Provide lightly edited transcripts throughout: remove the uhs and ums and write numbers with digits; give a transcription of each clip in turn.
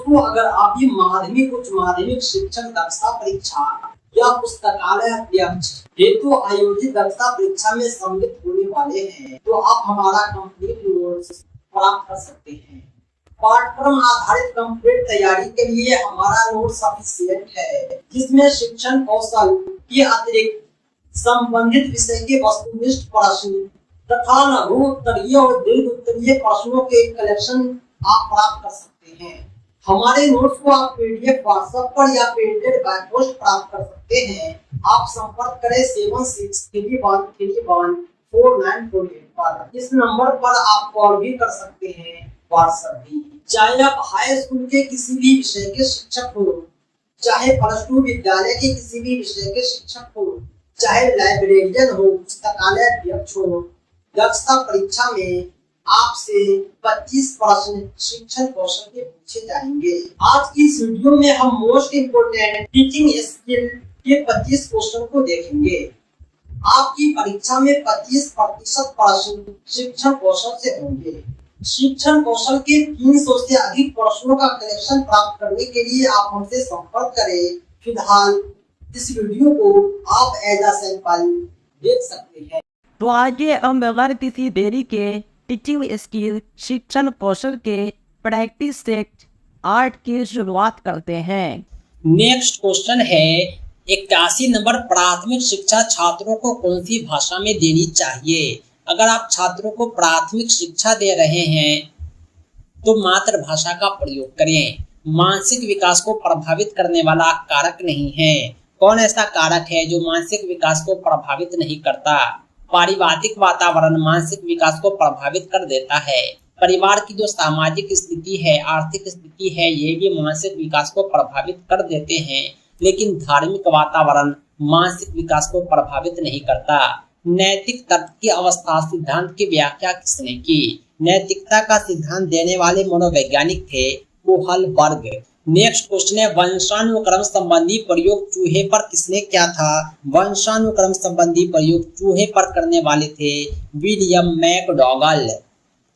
दोस्तों, अगर आप ये माध्यमिक उच्च माध्यमिक शिक्षक दक्षता परीक्षा या पुस्तकालय अध्यक्ष हेतु आयोजित दक्षता परीक्षा में सम्मिलित होने वाले हैं तो आप हमारा कंप्लीट नोट्स प्राप्त कर सकते हैं। पाठ्यक्रम आधारित कंप्लीट तैयारी के लिए हमारा नोट सफिशिएंट है, जिसमें शिक्षण कौशल के अतिरिक्त संबंधित विषय के वस्तुनिष्ठ प्रश्न तथा लघु उत्तरीय और दीर्घ उत्तरीय प्रश्नों के कलेक्शन आप प्राप्त कर सकते हैं। हमारे नोट्स को आप पीडीएफ व्हाट्सएप पर या प्रिंटेड बाय पोस्ट प्राप्त कर सकते हैं। आप संपर्क करें 7631314948 पर। इस नंबर पर आप कॉल भी कर सकते हैं, व्हाट्सएप भी। चाहे आप हाई स्कूल के किसी भी विषय के शिक्षक हो, चाहे प्लस 2 विद्यालय के किसी भी विषय के शिक्षक हो, चाहे लाइब्रेरियन हो, पुस्तकालय अध्यक्ष हो, दक्षता परीक्षा में आपसे 25 प्रश्न शिक्षण कौशल के पूछे जाएंगे। आज की इस वीडियो में हम मोस्ट इम्पोर्टेंट टीचिंग स्किल के 25 क्वेश्चन को देखेंगे। आपकी परीक्षा में 25% प्रश्न शिक्षण कौशल से होंगे। शिक्षण कौशल के 300 से अधिक प्रश्नों का कलेक्शन प्राप्त करने के लिए आप हमसे संपर्क करें। फिलहाल इस वीडियो को आप एज अ सैंपल देख सकते हैं। तो आगे हम बगैर किसी देरी के टीचिंग स्किल शिक्षण कौशल के प्रैक्टिस सेट 8 की शुरुआत करते हैं। नेक्स्ट क्वेश्चन है 81 नंबर, प्राथमिक शिक्षा छात्रों को कौन सी भाषा में देनी चाहिए? अगर आप छात्रों को प्राथमिक शिक्षा दे रहे हैं तो मातृभाषा का प्रयोग करें। मानसिक विकास को प्रभावित करने वाला कारक नहीं है। कौन ऐसा कारक है जो मानसिक विकास को प्रभावित नहीं करता? पारिवारिक वातावरण मानसिक विकास को प्रभावित कर देता है। परिवार की जो सामाजिक स्थिति है, आर्थिक स्थिति है, ये भी मानसिक विकास को प्रभावित कर देते हैं, लेकिन धार्मिक वातावरण मानसिक विकास को प्रभावित नहीं करता। नैतिक तर्क की अवस्था सिद्धांत की व्याख्या किसने की? नैतिकता का सिद्धांत देने वाले मनोवैज्ञानिक थे कोहलबर्ग। नेक्स्ट क्वेश्चन है वंशानुक्रम संबंधी प्रयोग चूहे पर किसने किया था? वंशानुक्रम संबंधी प्रयोग चूहे पर करने वाले थे विलियम मैकडॉगल।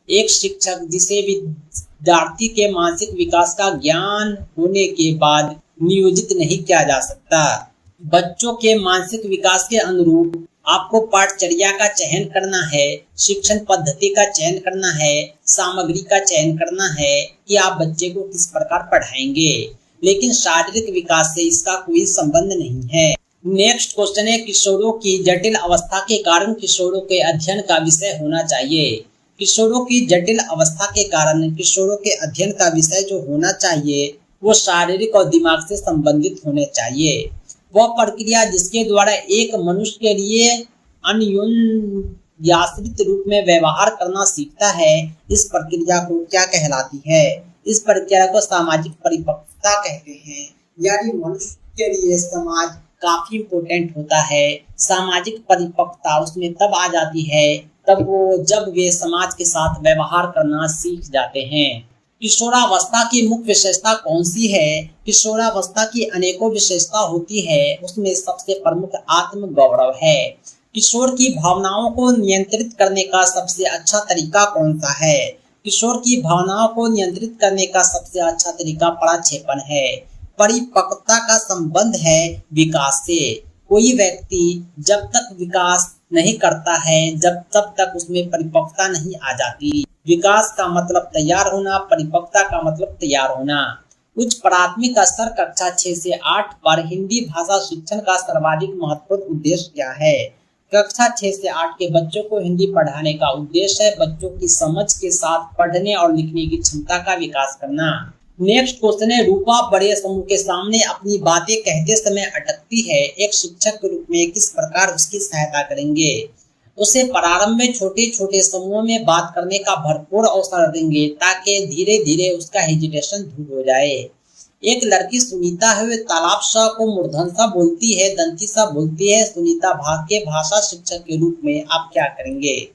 एक शिक्षक जिसे विद्यार्थी के मानसिक विकास का ज्ञान होने के बाद नियोजित नहीं किया जा सकता। बच्चों के मानसिक विकास के अनुरूप आपको पाठचर्या का चयन करना है, शिक्षण पद्धति का चयन करना है, सामग्री का चयन करना है कि आप बच्चे को किस प्रकार पढ़ाएंगे, लेकिन शारीरिक विकास से इसका कोई संबंध नहीं है। नेक्स्ट क्वेश्चन है किशोरों की जटिल अवस्था के कारण किशोरों के अध्ययन का विषय होना चाहिए। किशोरों की जटिल अवस्था के कारण किशोरों के अध्ययन का विषय जो होना चाहिए वो शारीरिक और दिमाग से संबंधित होने चाहिए। वह प्रक्रिया जिसके द्वारा एक मनुष्य के लिए अन्योन्याश्रित रूप में व्यवहार करना सीखता है, इस प्रक्रिया को क्या कहलाती है? इस प्रक्रिया को सामाजिक परिपक्वता कहते हैं। यानी मनुष्य के लिए समाज काफी इम्पोर्टेंट होता है। सामाजिक परिपक्वता उसमें तब आ जाती है जब वे समाज के साथ व्यवहार करना सीख जाते हैं। किशोरावस्था की मुख्य विशेषता कौन सी है? किशोरावस्था की अनेकों विशेषता होती है, उसमें सबसे प्रमुख आत्म गौरव है। किशोर की भावनाओं को नियंत्रित करने का सबसे अच्छा तरीका कौन सा है? किशोर की भावनाओं को नियंत्रित करने का सबसे अच्छा तरीका प्रक्षेपण है। परिपक्वता का संबंध है विकास से। कोई व्यक्ति जब तक विकास नहीं करता है तब तक उसमें परिपक्वता नहीं आ जाती। विकास का मतलब तैयार होना, परिपक्वता का मतलब तैयार होना। उच्च प्राथमिक स्तर कक्षा 6 से 8 पर हिंदी भाषा शिक्षण का सर्वाधिक महत्वपूर्ण उद्देश्य क्या है? कक्षा 6 से 8 के बच्चों को हिंदी पढ़ाने का उद्देश्य है बच्चों की समझ के साथ पढ़ने और लिखने की क्षमता का विकास करना। नेक्स्ट क्वेश्चन है रूपा बड़े समूह के सामने अपनी बातें कहते समय अटकती है, एक शिक्षक के रूप में किस प्रकार उसकी सहायता करेंगे? उसे प्रारंभ में छोटे छोटे समूहों में बात करने का भरपूर अवसर देंगे ताकि धीरे धीरे उसका हेजिटेशन दूर हो जाए। एक लड़की सुनीता है, वे तालाब सा को मूर्धन सा बोलती है, दंती सा बोलती है। सुनीता भाग के भाषा शिक्षक के रूप में आप क्या करेंगे?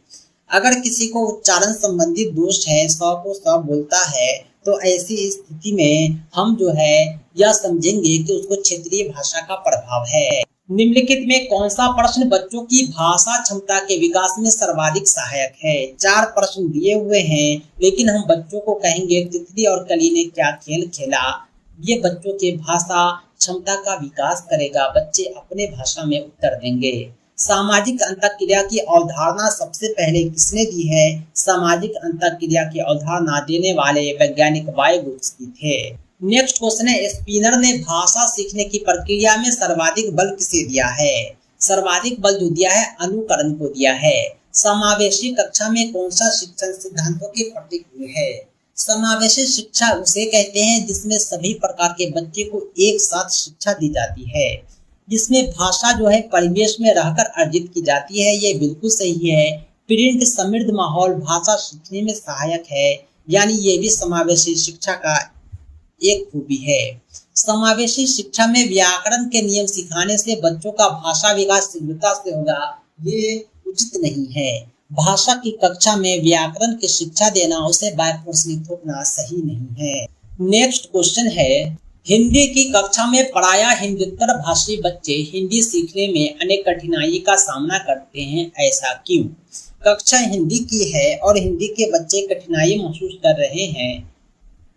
अगर किसी को उच्चारण संबंधी दोष है, स को स बोलता है, तो ऐसी स्थिति में हम जो है यह समझेंगे कि उसको क्षेत्रीय भाषा का प्रभाव है। निम्नलिखित में कौन सा प्रश्न बच्चों की भाषा क्षमता के विकास में सर्वाधिक सहायक है? 4 प्रश्न दिए हुए हैं, लेकिन हम बच्चों को कहेंगे तितली और कली ने क्या खेल खेला। ये बच्चों के भाषा क्षमता का विकास करेगा। बच्चे अपने भाषा में उत्तर देंगे। सामाजिक अंतःक्रिया की अवधारणा सबसे पहले किसने दी है? सामाजिक अंतःक्रिया की अवधारणा देने वाले वैज्ञानिक वाइगोत्स्की थे। नेक्स्ट क्वेश्चन है, स्पिनर ने भाषा सीखने की प्रक्रिया में सर्वाधिक बल किसे दिया है? सर्वाधिक बल जो दिया है अनुकरण को दिया है। समावेशी कक्षा में कौन सा शिक्षण सिद्धांतों के प्रतीक हुए है? समावेशी शिक्षा उसे कहते हैं जिसमें सभी प्रकार के बच्चे को एक साथ शिक्षा दी जाती है, जिसमें भाषा जो है परिवेश में रहकर अर्जित की जाती है। ये बिल्कुल सही है। प्रिंट समृद्ध माहौल भाषा सीखने में सहायक है, यानी ये भी समावेशी शिक्षा का एक खूबी है। समावेशी शिक्षा में व्याकरण के नियम सिखाने से बच्चों का भाषा विकास शीघ्रता से होगा, ये उचित नहीं है। भाषा की कक्षा में व्याकरण की शिक्षा देना, उसे बैकवर्ड्स थोपना सही नहीं है। नेक्स्ट क्वेश्चन है, हिंदी की कक्षा में पढ़ाया हिंदुत्तर भाषी बच्चे हिंदी सीखने में अनेक कठिनाई का सामना करते हैं, ऐसा क्यों? कक्षा हिंदी की है और हिंदी के बच्चे कठिनाई महसूस कर रहे हैं।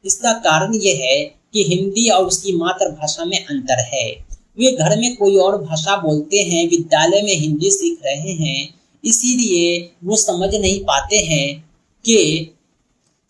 इसका कारण यह है कि हिंदी और उसकी मातृभाषा में अंतर है। वे घर में कोई और भाषा बोलते हैं, विद्यालय में हिंदी सीख रहे हैं, इसीलिए वो समझ नहीं पाते हैं कि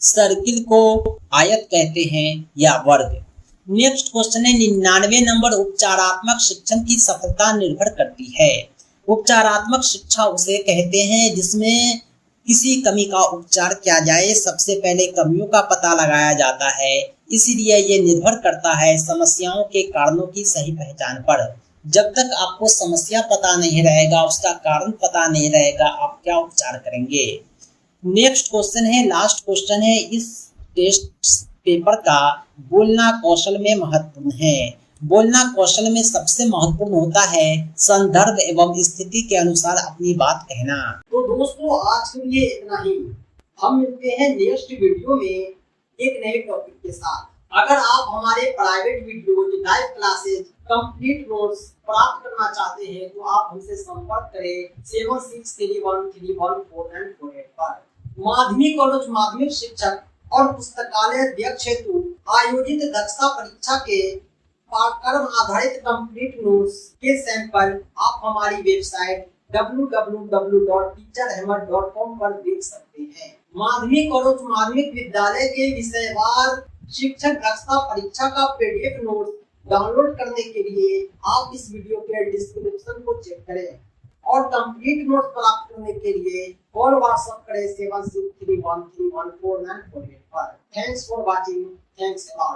सर्किल को आयत कहते हैं या वर्ग। नेक्स्ट क्वेश्चन है, 99 नंबर उपचारात्मक शिक्षण की सफलता निर्भर करती है। उपचारात्मक शिक्षा उसे कहते हैं जिसमें किसी कमी का उपचार किया जाए। सबसे पहले कमियों का पता लगाया जाता है, इसीलिए ये निर्भर करता है समस्याओं के कारणों की सही पहचान पर। जब तक आपको समस्या पता नहीं रहेगा, उसका कारण पता नहीं रहेगा, आप क्या उपचार करेंगे? नेक्स्ट क्वेश्चन है, लास्ट क्वेश्चन है, इस टेस्ट पेपर का बोलना कौशल में महत्वपूर्ण है। बोलना कौशल में सबसे महत्वपूर्ण होता है संदर्भ एवं स्थिति के अनुसार अपनी बात कहना। तो दोस्तों आज के लिए इतना ही। हम मिलते हैं नेक्स्ट वीडियो में एक नए टॉपिक के साथ। अगर आप हमारे private video, live classes, complete notes प्राप्त करना चाहते हैं तो आप हमसे संपर्क करें 7631314948 पर। माध्यमिक और उच्च माध्यमिक शिक्षक और पुस्तकालय अध्यक्ष हेतु आयोजित दक्षता परीक्षा के पाठ्यक्रम आधारित कंप्लीट नोट्स के सैंपल आप हमारी वेबसाइट www.teacherhammer.com पर देख सकते हैं। माध्यमिक और उच्च माध्यमिक विद्यालय के विषयवार शिक्षक दक्षता परीक्षा का PDF नोट डाउनलोड करने के लिए आप इस वीडियो के डिस्क्रिप्शन को चेक करें और कंप्लीट नोट प्राप्त करने के लिए कॉल व्हाट्सएप करें 7631314948 पर। Thanks for watching. Thanks a lot.